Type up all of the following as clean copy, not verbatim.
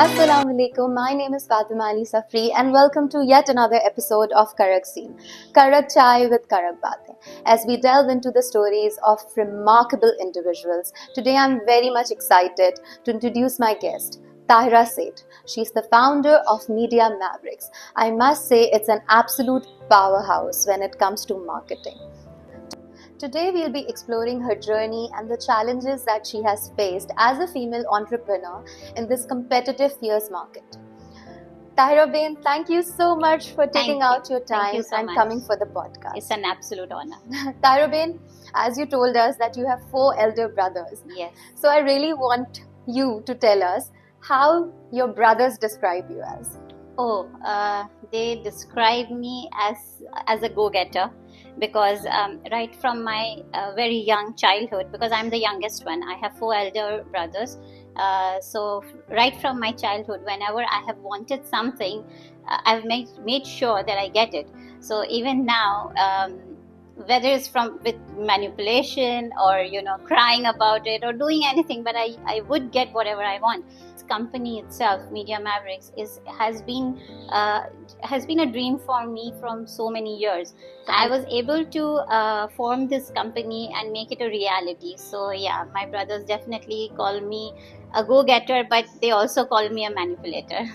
Assalamu alaikum. My name is Fatima Ali Safri and welcome to yet another episode of Karak Scene, Karak Chai with Karak Baatein. As we delve into the stories of remarkable individuals, today I'm very much excited to introduce my guest, Tahera Seth. She's the founder of Media Mavericks. I must say it's an absolute powerhouse when it comes to marketing. Today we'll be exploring her journey and the challenges that she has faced as a female entrepreneur in this competitive, fierce market. Tahera Bain, thank you so much for taking out your time and coming for the podcast. It's an absolute honor. Tahera Bain, as you told us that you have 4 elder brothers. Yes. So I really want you to tell us how your brothers describe you as. They describe me as a go-getter. Because right from my very young childhood, because I'm the youngest one, I have 4 elder brothers. So right from my childhood, whenever I have wanted something, I've made sure that I get it. So even now, whether it's with manipulation or crying about it or doing anything, but I would get whatever I want. This company itself, Media Mavericks, has been a dream for me from so many years. So I was able to form this company and make it a reality. So yeah, my brothers definitely call me a go-getter, but they also call me a manipulator.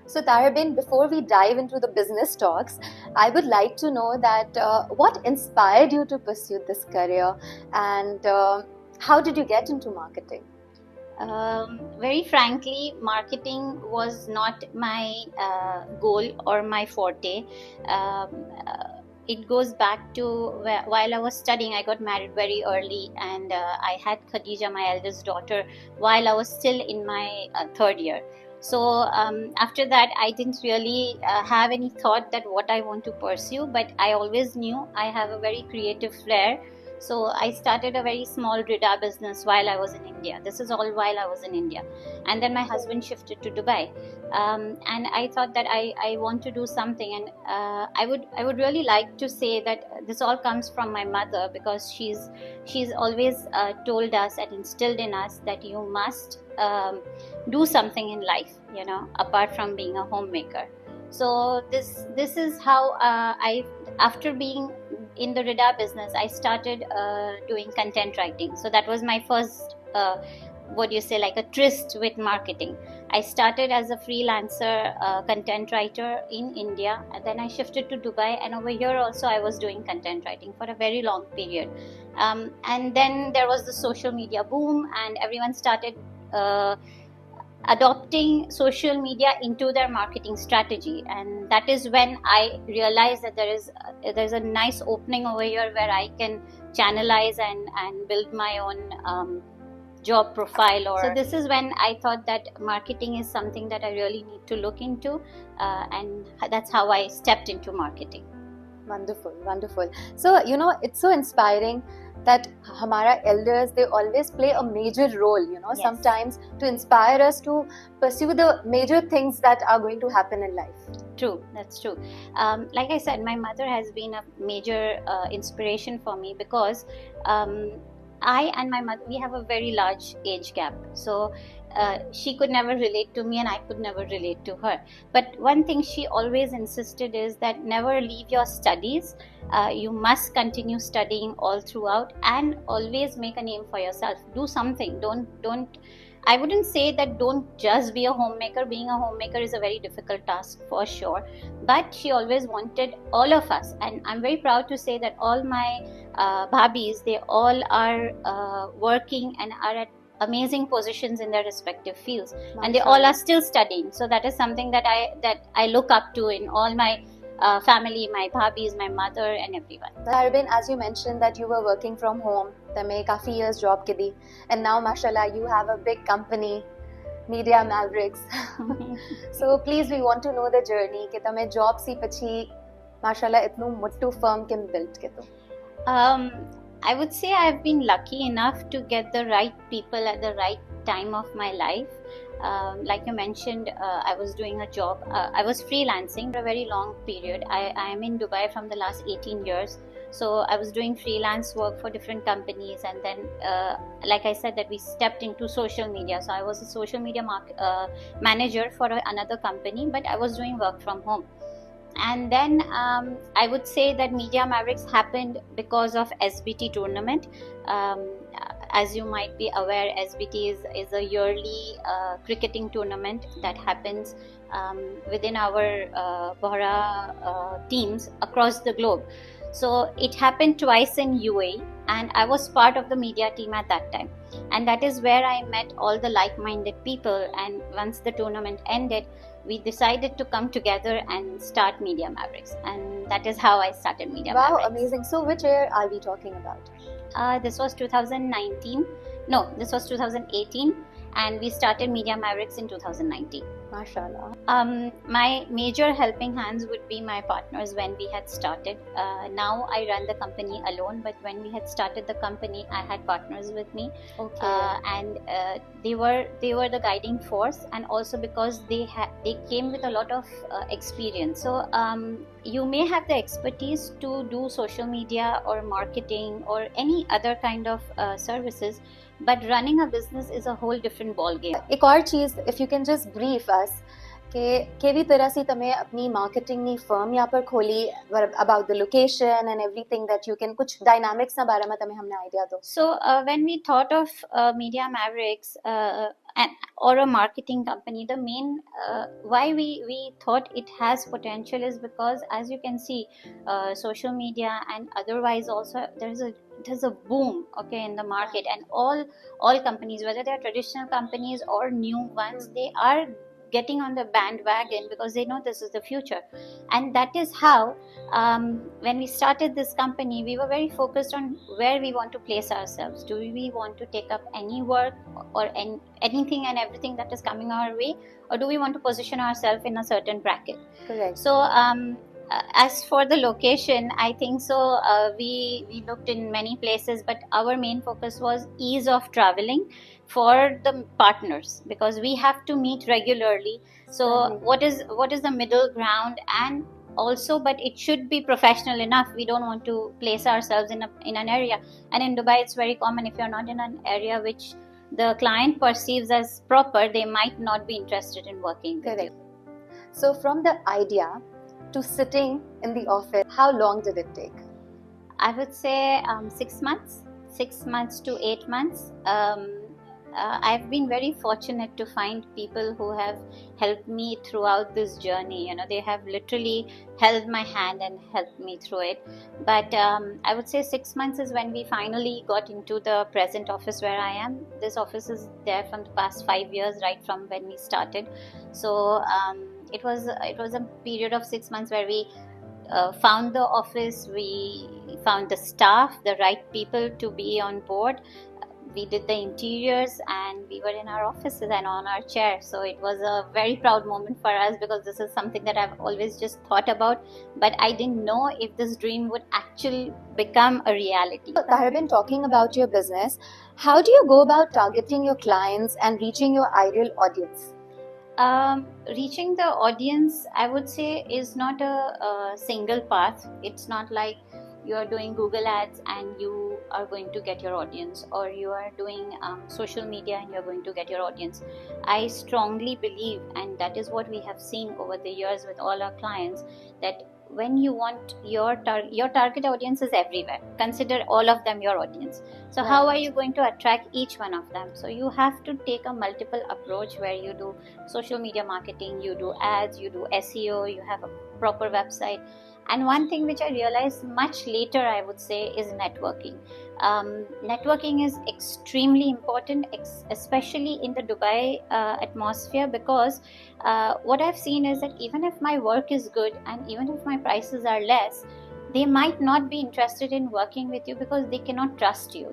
So Tahera Bain, before we dive into the business talks, I would like to know that what inspired you to pursue this career and how did you get into marketing? Very frankly, marketing was not my goal or my forte. It goes back to while I was studying. I got married very early, and I had Khadija, my eldest daughter, while I was still in my 3rd year. So after that, I didn't really have any thought that what I want to pursue, but I always knew I have a very creative flair. So I started a very small Rida business while I was in India. This is all while I was in India. And then my husband shifted to Dubai. And I thought that I want to do something. And I would really like to say that this all comes from my mother, because she's always told us and instilled in us that you must do something in life, apart from being a homemaker. So this is how after being in the Rida business, I started doing content writing. So that was my first, like a tryst with marketing. I started as a freelancer content writer in India, and then I shifted to Dubai, and over here also I was doing content writing for a very long period. And then there was the social media boom, and everyone started adopting social media into their marketing strategy, and that is when I realized that there's a nice opening over here where I can channelize and build my own job profile. So this is when I thought that marketing is something that I really need to look into, and that's how I stepped into marketing. Wonderful. So it's so inspiring that Hamara elders, they always play a major role, Yes. Sometimes to inspire us to pursue the major things that are going to happen in life. True, that's true. Like I said, my mother has been a major inspiration for me, because I and my mother, we have a very large age gap. So she could never relate to me and I could never relate to her. But one thing she always insisted is that never leave your studies. You must continue studying all throughout and always make a name for yourself. Do something. Don't. I wouldn't say that don't just be a homemaker. Being a homemaker is a very difficult task for sure. But she always wanted all of us. And I'm very proud to say that all my bhabis, they all are working and are at amazing positions in their respective fields. And they all are still studying. So that is something that I look up to in all my family, my bhabis, my mother, and everyone. Tahera Bain, as you mentioned that you were working from home, tame kafi years job ke di, and now mashallah you have a big company, Media Mavericks. So please, we want to know the journey ke tame job si pachi mashallah itnu muttu firm kim built ke to. I would say I've been lucky enough to get the right people at the right time of my life. Like you mentioned, I was doing a job. I was freelancing for a very long period. I am in Dubai from the last 18 years. So I was doing freelance work for different companies, and then like I said, that we stepped into social media. So I was a social media manager for another company, but I was doing work from home. And then I would say that Media Mavericks happened because of SBT tournament. As you might be aware, SBT is a yearly cricketing tournament that happens within our Bohra teams across the globe. So it happened twice in UAE, and I was part of the media team at that time. And that is where I met all the like-minded people. And once the tournament ended, we decided to come together and start Media Mavericks, and that is how I started Media Mavericks. Wow, amazing. So which year are we talking about? This was 2019. No, this was 2018, and we started Media Mavericks in 2019. Mashallah. My major helping hands would be my partners when we had started. Now I run the company alone, but when we had started the company, I had partners with me. Okay. And they were the guiding force, and also because they came with a lot of experience. So you may have the expertise to do social media or marketing or any other kind of services, but running a business is a whole different ball game. एक और चीज, if you can just brief us कि केवी तरह से तमे अपनी marketing नी firm यहाँ पर खोली, about the location and everything that you can, कुछ dynamics ना बारे में तमे हमने idea दो. So when we thought of Media Mavericks or a marketing company, the main why we thought it has potential is because, as you can see, social media and otherwise also there's a boom, okay, in the market, and all companies, whether they're traditional companies or new ones, they are getting on the bandwagon because they know this is the future. And that is how when we started this company, we were very focused on where we want to place ourselves. Do we want to take up any work or anything and everything that is coming our way, or do we want to position ourselves in a certain bracket? Correct. So as for the location, I think so we looked in many places, but our main focus was ease of traveling for the partners, because we have to meet regularly. So what is the middle ground? And also, but it should be professional enough. We don't want to place ourselves in an area, and in Dubai it's very common, if you're not in an area which the client perceives as proper, they might not be interested in working with you. So from the idea to sitting in the office, how long did it take? I would say 6 months, 6 months to 8 months. I've been very fortunate to find people who have helped me throughout this journey. You know, they have literally held my hand and helped me through it. But I would say 6 months is when we finally got into the present office where I am. This office is there from the past 5 years, right from when we started. So it was a period of 6 months where we found the office, we found the staff, the right people to be on board. We did the interiors, and we were in our offices and on our chairs. So it was a very proud moment for us, because this is something that I've always just thought about, but I didn't know if this dream would actually become a reality. Tahera, been talking about your business, how do you go about targeting your clients and reaching your ideal audience? Reaching the audience, I would say, is not a single path. It's not like you are doing Google ads and you are going to get your audience, or you are doing social media and you're going to get your audience. I strongly believe, and that is what we have seen over the years with all our clients, that when you want your target audience is everywhere. Consider all of them your audience. So how are you going to attract each one of them? So you have to take a multiple approach, where you do social media marketing, you do ads, you do SEO, you have a proper website. And one thing which I realized much later, I would say, is networking. Networking is extremely important, especially in the Dubai atmosphere, because what I've seen is that even if my work is good and even if my prices are less, they might not be interested in working with you because they cannot trust you.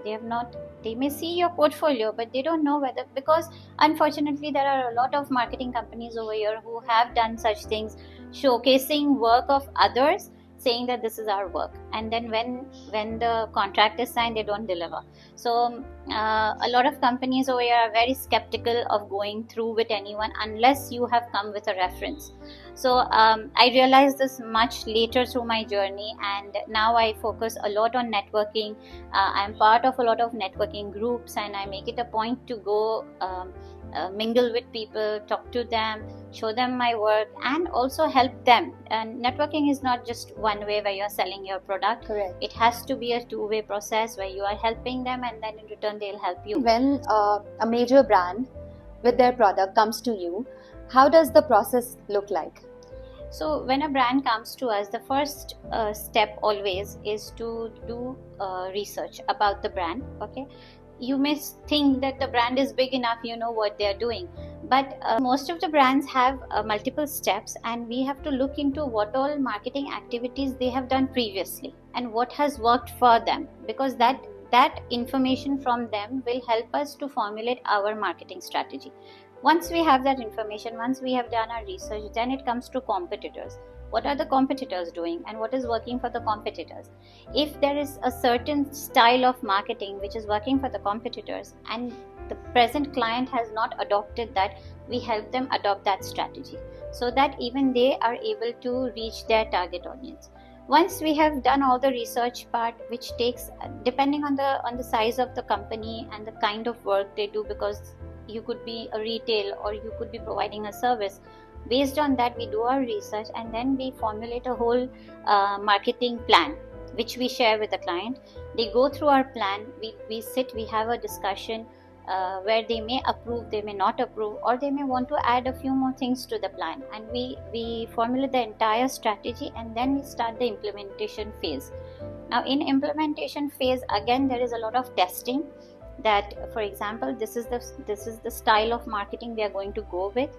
They may see your portfolio, but they don't know whether, because unfortunately there are a lot of marketing companies over here who have done such things, showcasing work of others, saying that this is our work, and then when the contract is signed, they don't deliver. So a lot of companies over here are very skeptical of going through with anyone unless you have come with a reference. So I realized this much later through my journey, and now I focus a lot on networking. I'm part of a lot of networking groups, and I make it a point to go mingle with people, talk to them, show them my work, and also help them. And networking is not just one way where you're selling your product. Correct. It has to be a two-way process where you are helping them, and then in return they'll help you. When a major brand with their product comes to you, how does the process look like? So when a brand comes to us, the first step always is to do research about the brand. Okay, you may think that the brand is big enough, you know what they're doing, but most of the brands have multiple steps, and we have to look into what all marketing activities they have done previously and what has worked for them, because that information from them will help us to formulate our marketing strategy. Once we have that information, once we have done our research, then it comes to competitors. What are the competitors doing and what is working for the competitors? If there is a certain style of marketing which is working for the competitors and the present client has not adopted that, we help them adopt that strategy so that even they are able to reach their target audience. Once we have done all the research part, which takes, depending on the size of the company and the kind of work they do, because you could be a retail or you could be providing a service. Based on that, we do our research and then we formulate a whole marketing plan which we share with the client. They go through our plan, we sit, we have a discussion where they may approve, they may not approve, or they may want to add a few more things to the plan, and we formulate the entire strategy, and then we start the implementation phase. Now in implementation phase, again there is a lot of testing. That, for example, this is the style of marketing we are going to go with,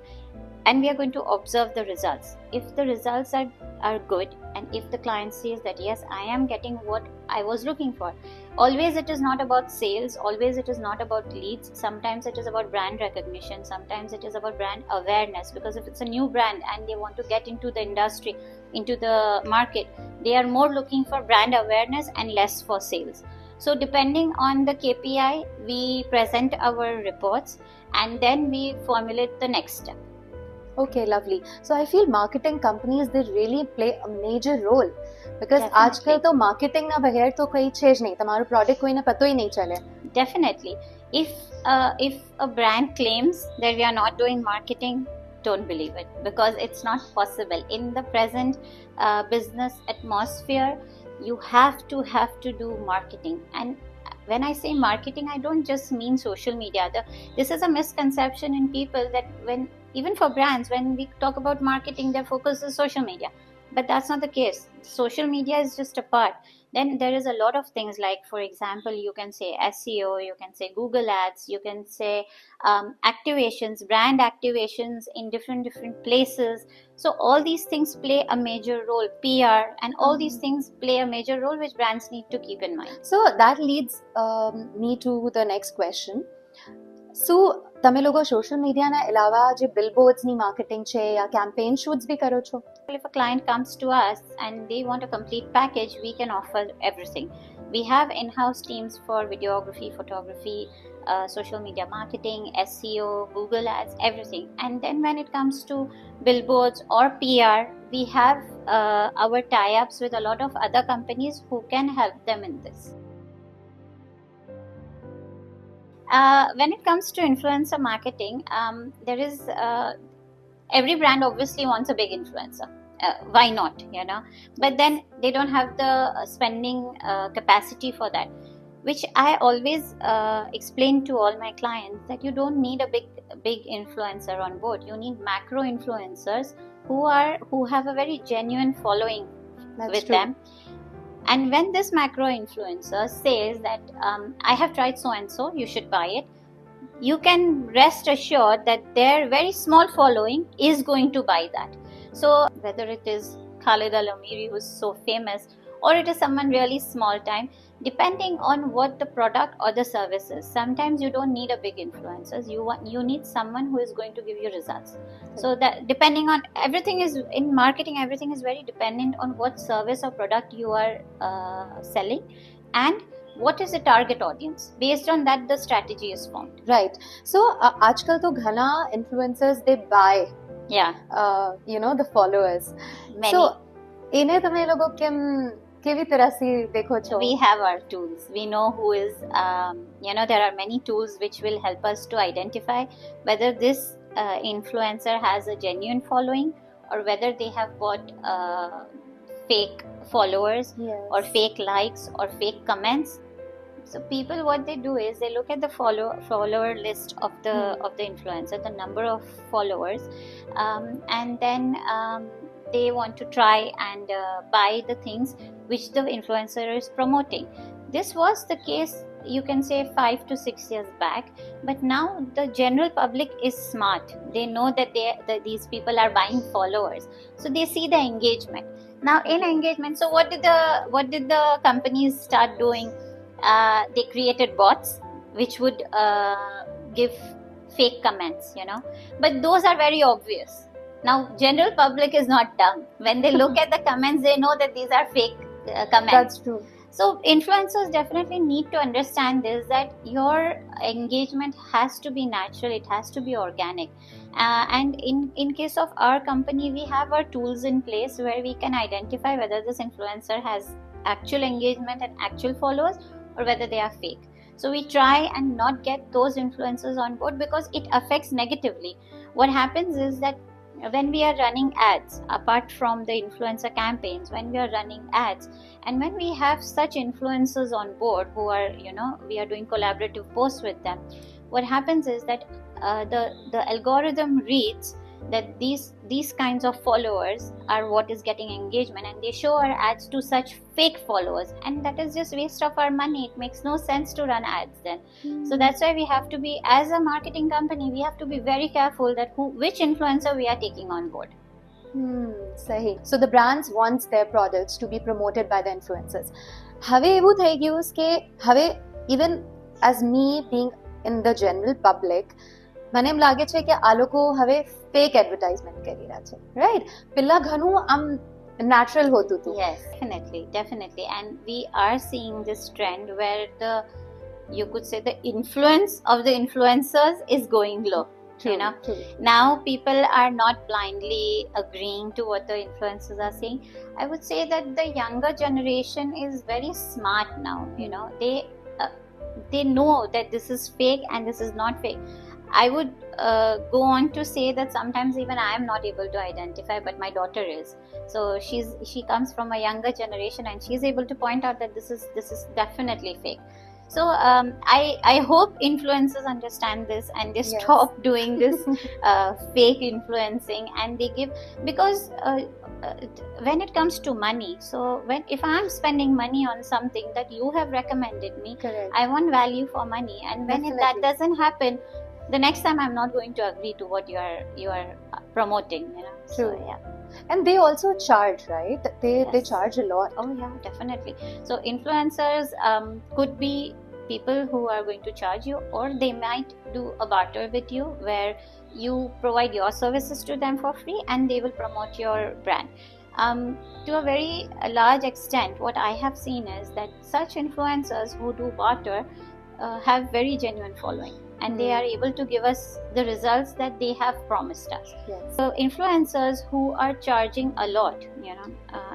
and we are going to observe the results. If the results are good, and if the client says that yes, I am getting what I was looking for. Always it is not about sales, always it is not about leads. Sometimes it is about brand recognition, sometimes it is about brand awareness, because if it's a new brand and they want to get into the industry, into the market, they are more looking for brand awareness and less for sales. So depending on the KPI, we present our reports and then we formulate the next step. Okay, lovely. So I feel marketing companies, they really play a major role, because आजकल तो marketing ना बगैर तो कोई चीज नहीं, तुम्हारा product कोई ना पता ही नहीं चले. Definitely. If a brand claims that we are not doing marketing, don't believe it, because it's not possible. In the present business atmosphere, you have to do marketing. And when I say marketing, I don't just mean social media. This is a misconception in people that even for brands, when we talk about marketing, their focus is social media. But that's not the case. Social media is just a part. Then there is a lot of things like, for example, you can say SEO, you can say Google Ads, you can say activations, brand activations in different places. So all these things play a major role, PR, and all these things play a major role which brands need to keep in mind. So that leads me to the next question. So તમે લોકો social મીડિયાના અલાવા જે બિલબોર્ડ્સની marketing છે યા campaign shoots બી કરો છો? If a client comes to us and they want a complete package, we can offer everything. We have in-house teams for videography, photography, social media marketing, SEO, Google Ads, everything. And then when it comes to billboards or PR, we have our tie-ups with a lot of other companies who can help them in this. When it comes to influencer marketing, there is every brand obviously wants a big influencer. Why not, you know? But then they don't have the spending capacity for that, which I always explain to all my clients that you don't need a big influencer on board. You need macro influencers who have a very genuine following. That's with true. Them. And when this macro influencer says that I have tried so and so, you should buy it, you can rest assured that their very small following is going to buy that. So whether it is Khalid Al-Amiri, who is so famous, or it is someone really small time, depending on what the product or the service is. Sometimes you don't need a big influencers. You need someone who is going to give you results. So that depending on everything is in marketing, everything is very dependent on what service or product you are selling and what is the target audience. Based on that, the strategy is formed. Right. So आजकल तो घना influencers they buy Yeah, the followers. many. So इन्हें तुम्हें लोगों केवी तरह से देखो छो? We have our tools. We know who is, there are many tools which will help us to identify whether this influencer has a genuine following or whether they have got fake followers or fake likes or fake comments. So people, what they do is they look at the follower list of the influencer, the number of followers, and then they want to try and buy the things which the influencer is promoting. This was the case, you can say, 5 to 6 years back, but now the general public is smart. They know that these people are buying followers, so they see the engagement. Now in engagement, so what did the companies start doing? They created bots which would give fake comments, but those are very obvious. Now general public is not dumb. When they look at the comments, they know that these are fake comments. That's true. So influencers definitely need to understand this, that your engagement has to be natural, it has to be organic. And in case of our company, we have our tools in place where we can identify whether this influencer has actual engagement and actual followers or whether they are fake. So we try and not get those influencers on board because it affects negatively. What happens is that when we are running ads, apart from the influencer campaigns, when we are running ads and when we have such influencers on board who are, we are doing collaborative posts with them, what happens is that the algorithm reads that these kinds of followers are what is getting engagement, and they show our ads to such fake followers, and that is just waste of our money. It makes no sense to run ads then. So that's why we have to be, as a marketing company, we have to be very careful that which influencer we are taking on board. Sahi. So the brands wants their products to be promoted by the influencers. Have એવું થઈ ગયું કે હવે even as me being in the general public, મને એમ લાગે છે કે આ લોકો હવે ફેક એડવર્ટાઇઝમેન્ટ કરી રહ્યા છે, રાઈટ? પેલા ઘણું આમ natural હોતું હતું. Yes, definitely. And we are seeing this trend where you could say the influence of the influencers is going low. True. Now people are not blindly agreeing to what the influencers are saying. I would say that the younger generation is very smart now. They know that this is fake and this is not fake. I would go on to say that sometimes even I am not able to identify, but my daughter is. So she comes from a younger generation and she's able to point out that this is definitely fake. So I hope influencers understand this and they stop doing this fake influencing, and they give, because when it comes to money, so if I am spending money on something that you have recommended me, correct, I want value for money, and when that doesn't happen, the next time I'm not going to agree to what you are promoting. True. So, yeah. And they also charge, right? They charge a lot. Oh yeah, definitely. So influencers could be people who are going to charge you, or they might do a barter with you where you provide your services to them for free and they will promote your brand. To a very large extent, what I have seen is that such influencers who do barter have very genuine following, and they are able to give us the results that they have promised us. Yes. So influencers who are charging a lot,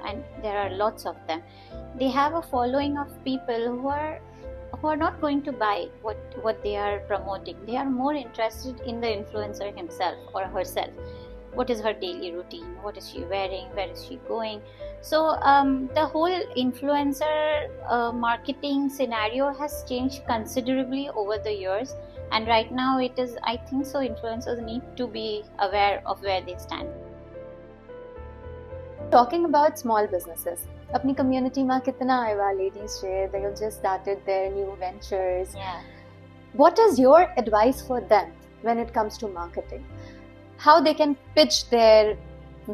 and there are lots of them, they have a following of people who are not going to buy what they are promoting. They are more interested in the influencer himself or herself. What is her daily routine? What is she wearing? Where is she going? So the whole influencer marketing scenario has changed considerably over the years, and right now it is, I think so, influencers need to be aware of where they stand. Talking about small businesses, अपनी community में कितना आया ladies share, they have just started their new ventures. Yeah. What is your advice for them when it comes to marketing? How they can pitch their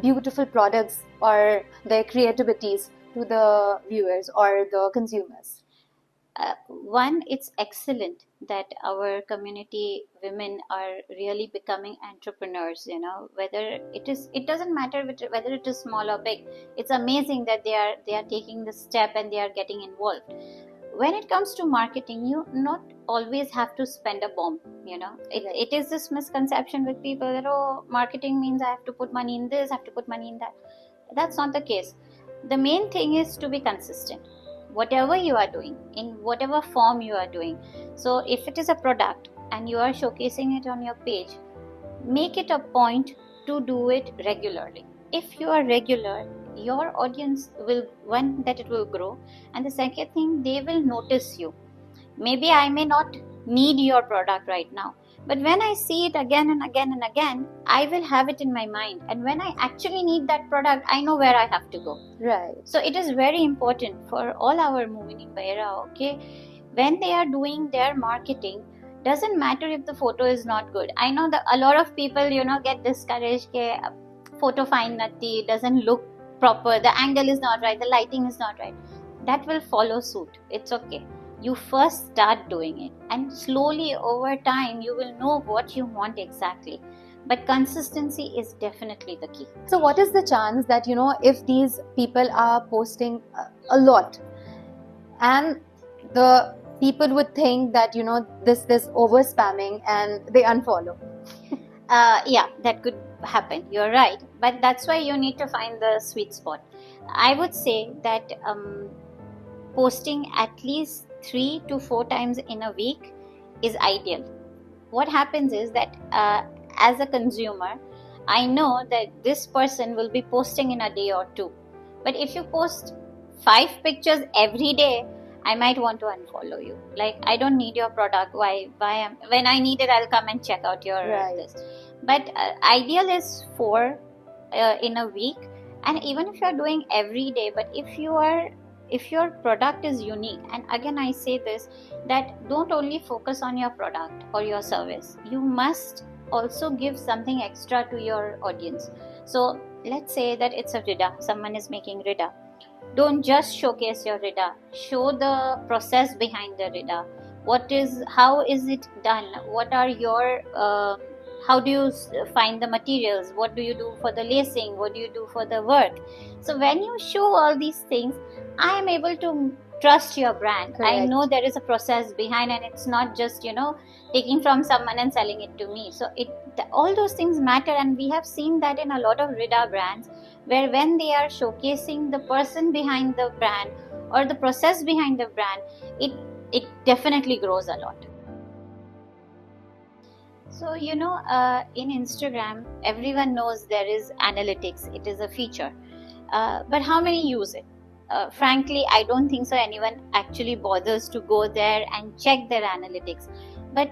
beautiful products or their creativities to the viewers or the consumers? One, it's excellent that our community women are really becoming entrepreneurs. Whether it doesn't matter whether it is small or big. It's amazing that they are taking the step and they are getting involved. when it comes to marketing, you not always have to spend a bomb. It is this misconception with people that, oh, marketing means I have to put money in this, I have to put money in that. That's not the case. The main thing is to be consistent, whatever you are doing, in whatever form you are doing. So if it is a product and you are showcasing it on your page, make it a point to do it regularly. If you are regular, your audience will, one, that it will grow, and the second thing, they will notice you. Maybe I may not need your product right now, but when I see it again and again and again, I will have it in my mind, and when I actually need that product, I know where I have to go. Right. So it is very important for all our moving in Tahera, okay, when they are doing their marketing, doesn't matter if the photo is not good. I know that a lot of people, get discouraged, photo fine natti, doesn't look proper, the angle is not right, the lighting is not right. That will follow suit. It's okay. You first start doing it, and slowly over time you will know what you want exactly. But consistency is definitely the key. So what is the chance that, if these people are posting a lot and the people would think that, this over spamming and they unfollow? Yeah, that could happen. You're right. But that's why you need to find the sweet spot. I would say that posting at least 3 to 4 times in a week is ideal. What happens is that as a consumer, I know that this person will be posting in a day or two. But if you post 5 pictures every day, I might want to unfollow you. Like, I don't need your product. Why when I need it, I'll come and check out your this. But ideal is 4 in a week. And even if you're doing every day, but if your product is unique, and again I say this, that don't only focus on your product or your service, you must also give something extra to your audience. So let's say that it's a Rida, someone is making Rida. Don't just showcase your Rida, show the process behind the Rida. How is it done? What are your how do you find the materials? What do you do for the lacing? What do you do for the work? So when you show all these things, I am able to trust your brand. Correct. I know there is a process behind, and it's not just taking from someone and selling it to me. So all those things matter, and we have seen that in a lot of Rida brands, where when they are showcasing the person behind the brand or the process behind the brand, it definitely grows a lot. So in Instagram, everyone knows there is analytics. It is a feature, but how many use it? Frankly, I don't think so anyone actually bothers to go there and check their analytics. But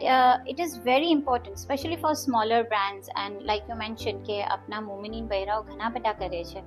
it is very important, especially for smaller brands, and like you mentioned, ke apna movement in Bahrain ghana bada kare chhe.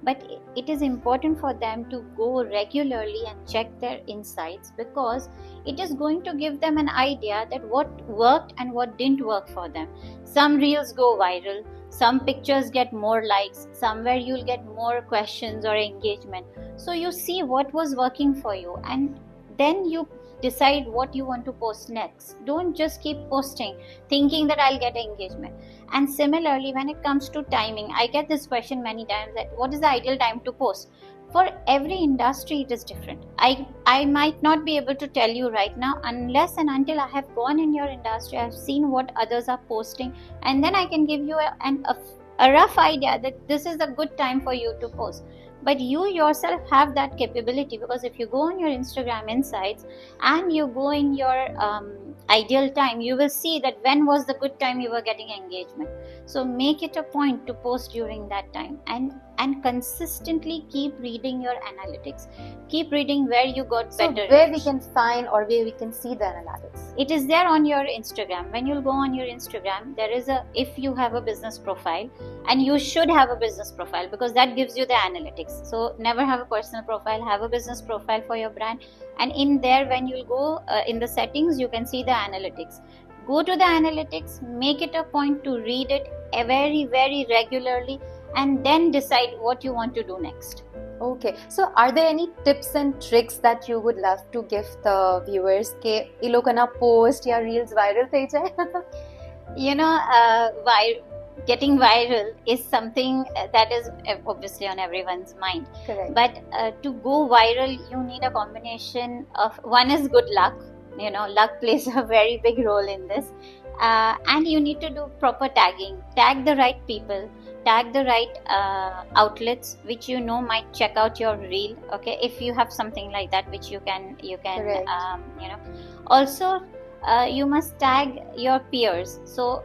But it is important for them to go regularly and check their insights, because it is going to give them an idea that what worked and what didn't work for them. Some reels go viral, some pictures get more likes, somewhere you'll get more questions or engagement. So you see what was working for you, and then you decide what you want to post next. Don't just keep posting thinking that I'll get engagement. And similarly, when it comes to timing, I get this question many times, that what is the ideal time to post? For every industry it is different. I might not be able to tell you right now, unless and until I have gone in your industry, I've seen what others are posting, and then I can give you a rough idea that this is a good time for you to post. But you yourself have that capability, because if you go on your Instagram insights and you go in your ideal time, you will see that when was the good time you were getting engagement. So make it a point to post during that time, and consistently keep reading your analytics. Keep reading where you got better. So where we can find or where we can see the analytics? It is there on your Instagram. When you'll go on your Instagram, there is if you have a business profile, and you should have a business profile, because that gives you the analytics. So never have a personal profile, have a business profile for your brand. And in there, when you'll go in the settings, you can see the analytics. Go to the analytics, make it a point to read it very, very regularly, and then decide what you want to do next. Okay, so are there any tips and tricks that you would love to give the viewers ke ye log na post ya reels viral thai jaye? getting viral is something that is obviously on everyone's mind. Correct. But to go viral, you need a combination of, one is good luck. Luck plays a very big role in this. And you need to do proper tagging. Tag the right people. Tag the right outlets which might check out your reel. Okay, if you have something like that, which you can. Correct. Also, you must tag your peers. So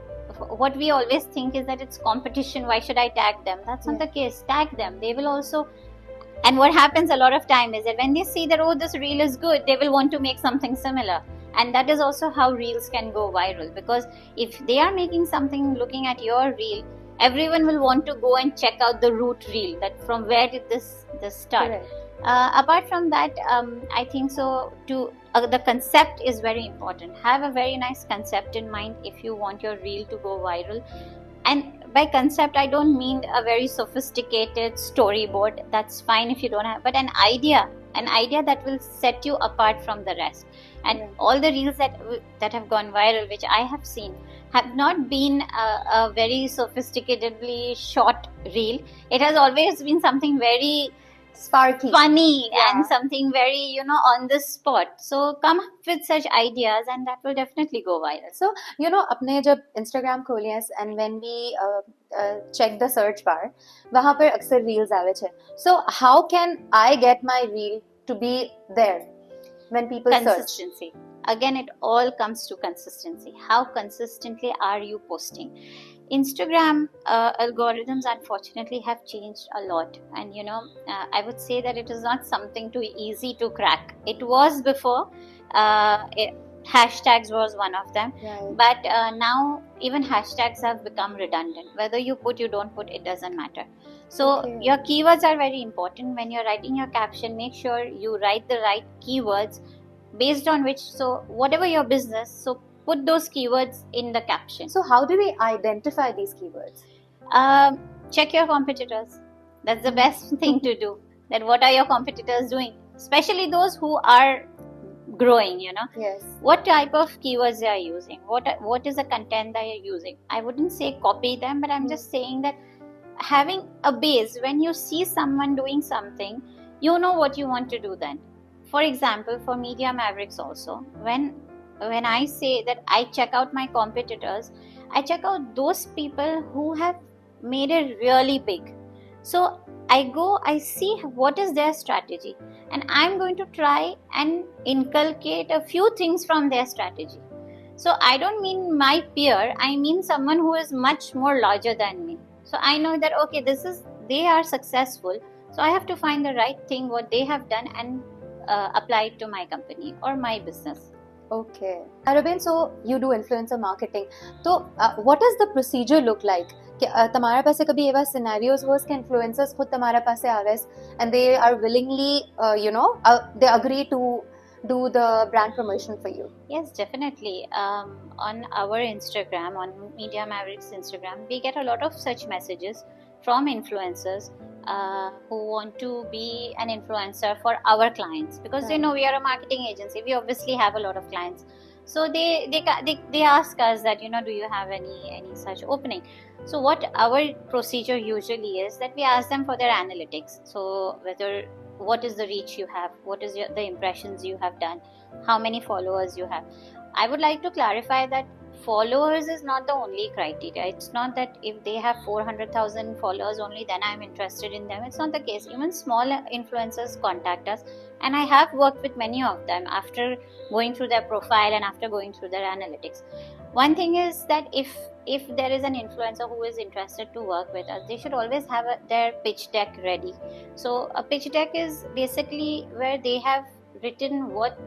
what we always think is that it's competition. Why should I tag them? That's not the case. Tag them. They will also. And what happens a lot of time is that when they see that, oh, this reel is good, they will want to make something similar. And that is also how reels can go viral, because if they are making something looking at your reel, everyone will want to go and check out the root reel, that from where did this start. Apart from that, I think so the concept is very important. Have a very nice concept in mind if you want your reel to go viral. And by concept, I don't mean a very sophisticated storyboard. That's fine if you don't have, but an idea that will set you apart from the rest. And all the reels that have gone viral, which I have seen, have not been a very sophisticatedly shot reel. It has always been something very sparky, funny, and something very on the spot. So come up with such ideas, and that will definitely go viral. So अपने जब Instagram खोले हैं, and when we check the search bar, वहाँ पर अक्सर reels आवे छे. So how can I get my reel to be there when people consistency search? Again, it all comes to consistency. How consistently are you posting? Instagram algorithms unfortunately have changed a lot, and I would say that it is not something too easy to crack. It was before. Hashtags was one of them, but now even hashtags have become redundant. Whether you put, you don't put, it doesn't matter. So your keywords are very important. When you're writing your caption, make sure you write the right keywords based on which, so whatever your business, so put those keywords in the caption. So how do we identify these keywords? Check your competitors. That's the best thing to do. That what are your competitors doing? Especially those who are growing, Yes. What type of keywords they are using? What is the content they are using? I wouldn't say copy them, but I'm just saying that having a base, when you see someone doing something, you know what you want to do then. For example, for Media Mavericks also, when I say that I check out my competitors, I check out those people who have made it really big. So I see what is their strategy, and I'm going to try and inculcate a few things from their strategy. So I don't mean my peer, I mean someone who is much more larger than me. So I know that, okay, they are successful, so I have to find the right thing, what they have done, and apply it to my company or my business. Okay. Arabin, so you do influencer marketing. So what does the procedure look like? तुम्हारे पास कभी एवा scenarios हुआ कि influencers खुद तुम्हारे पास आवे and they are willingly they agree to do the brand promotion for you? Yes, definitely. On our Instagram, on Media Mavericks Instagram, we get a lot of such messages from influencers who want to be an influencer for our clients, because they know we are a marketing agency. We obviously have a lot of clients, so they ask us that do you have any such opening. So what our procedure usually is that we ask them for their analytics. So what is the reach you have, what is the impressions you have done, how many followers you have. I would like to clarify that followers is not the only criteria. It's not that if they have 400,000 followers only, then I'm interested in them. It's not the case. Even small influencers contact us, and I have worked with many of them after going through their profile and after going through their analytics. One thing is that if there is an influencer who is interested to work with us, they should always have their pitch deck ready. So a pitch deck is basically where they have written what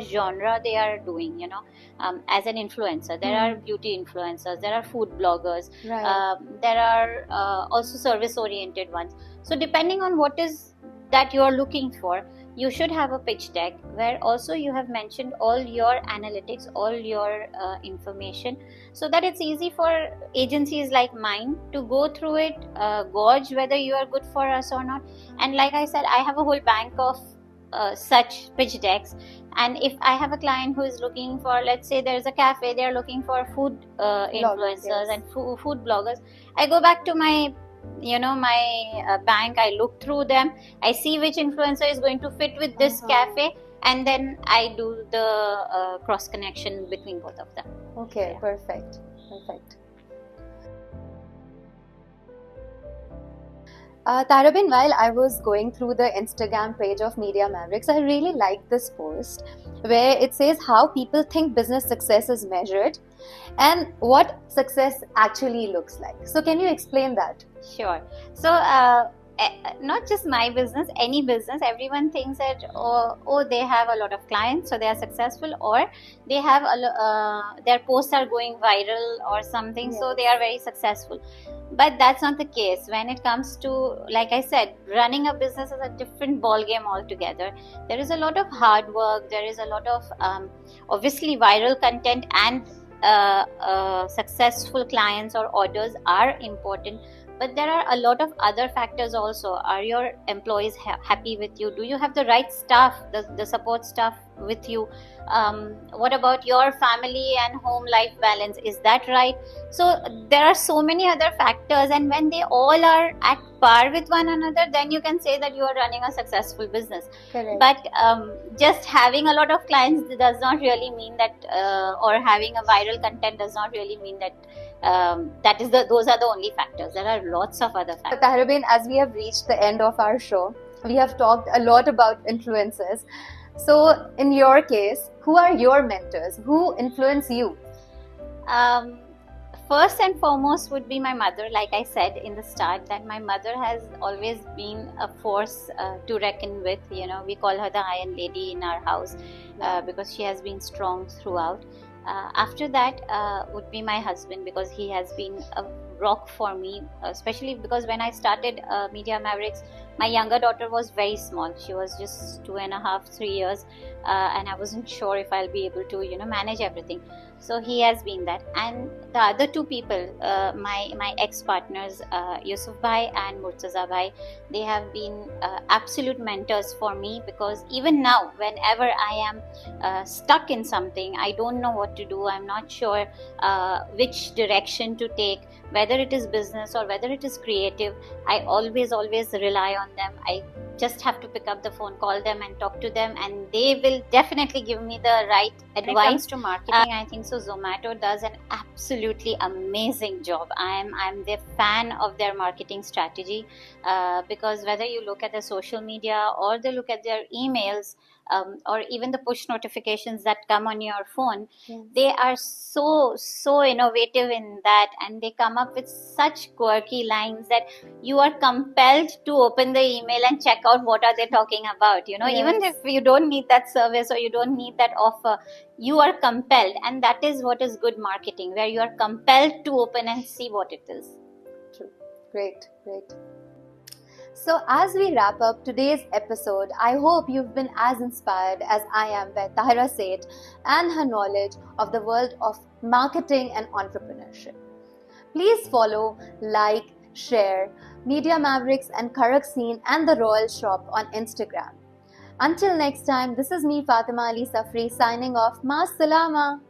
genre they are doing, as an influencer. There are beauty influencers, there are food bloggers, there are also service oriented ones. So depending on what is that you are looking for, you should have a pitch deck where also you have mentioned all your analytics, all your information, so that it's easy for agencies like mine to go through it, gauge whether you are good for us or not. And like I said, I have a whole bank of such pitch decks. And if I have a client who is looking for, let's say there's a cafe, they're looking for food influencers and food bloggers, I go back to my bank, I look through them, I see which influencer is going to fit with this cafe, and then I do the cross connection between both of them. Okay, Yeah. perfect. Tarabin, while I was going through the Instagram page of Media Mavericks, I really liked this post where it says how people think business success is measured and what success actually looks like. So can you explain that? Sure. So not just my business, any business, everyone thinks that they have a lot of clients, so they are successful, or they have their posts are going viral or something, so they are very successful. But that's not the case. When it comes to, like I said, running a business is a different ball game altogether. There is a lot of hard work, there is a lot of obviously viral content, and successful clients or orders are important. But there are a lot of other factors also. Are your employees happy with you? Do you have the right staff, the support staff with you? What about your family and home life balance? Is that right? So there are so many other factors, and when they all are at par with one another, then you can say that you are running a successful business. Correct. But just having a lot of clients does not really mean that, or having a viral content does not really mean that those are the only factors. There are lots of other factors. Tahrabin, as we have reached the end of our show, we have talked a lot about influencers. So in your case, who are your mentors? Who influence you? First and foremost would be my mother. Like I said in the start, that my mother has always been a force to reckon with. We call her the Iron Lady in our house because she has been strong throughout. After that would be my husband, because he has been a rock for me, especially because when I started Media Mavericks, my younger daughter was very small. She was just 2.5, 3 years, and I wasn't sure if I'll be able to manage everything. So he has been that. And the other two people, my ex-partners, Yusuf Bhai and Murtaza Bhai, they have been absolute mentors for me, because even now, whenever I am stuck in something, I don't know what to do, I'm not sure which direction to take, whether it is business or whether it is creative, I always rely on them. I just have to pick up the phone, call them and talk to them, and they will definitely give me the right advice. When it comes to marketing, I think so Zomato does an absolutely amazing job. I'm the fan of their marketing strategy, because whether you look at their social media or they look at their emails, or even the push notifications that come on your phone, they are so innovative in that, and they come up with such quirky lines that you are compelled to open the email and check out what are they talking about. Even if you don't need that service or you don't need that offer, you are compelled, and that is what is good marketing, where you are compelled to open and see what it is. True. Great. So as we wrap up today's episode, I hope you've been as inspired as I am by Tahera Seth and her knowledge of the world of marketing and entrepreneurship. Please follow, like, share Media Mavericks and Karak Scene and the Royal Shop on Instagram. Until next time, this is me, Fatima Ali Safri, signing off. Ma salama.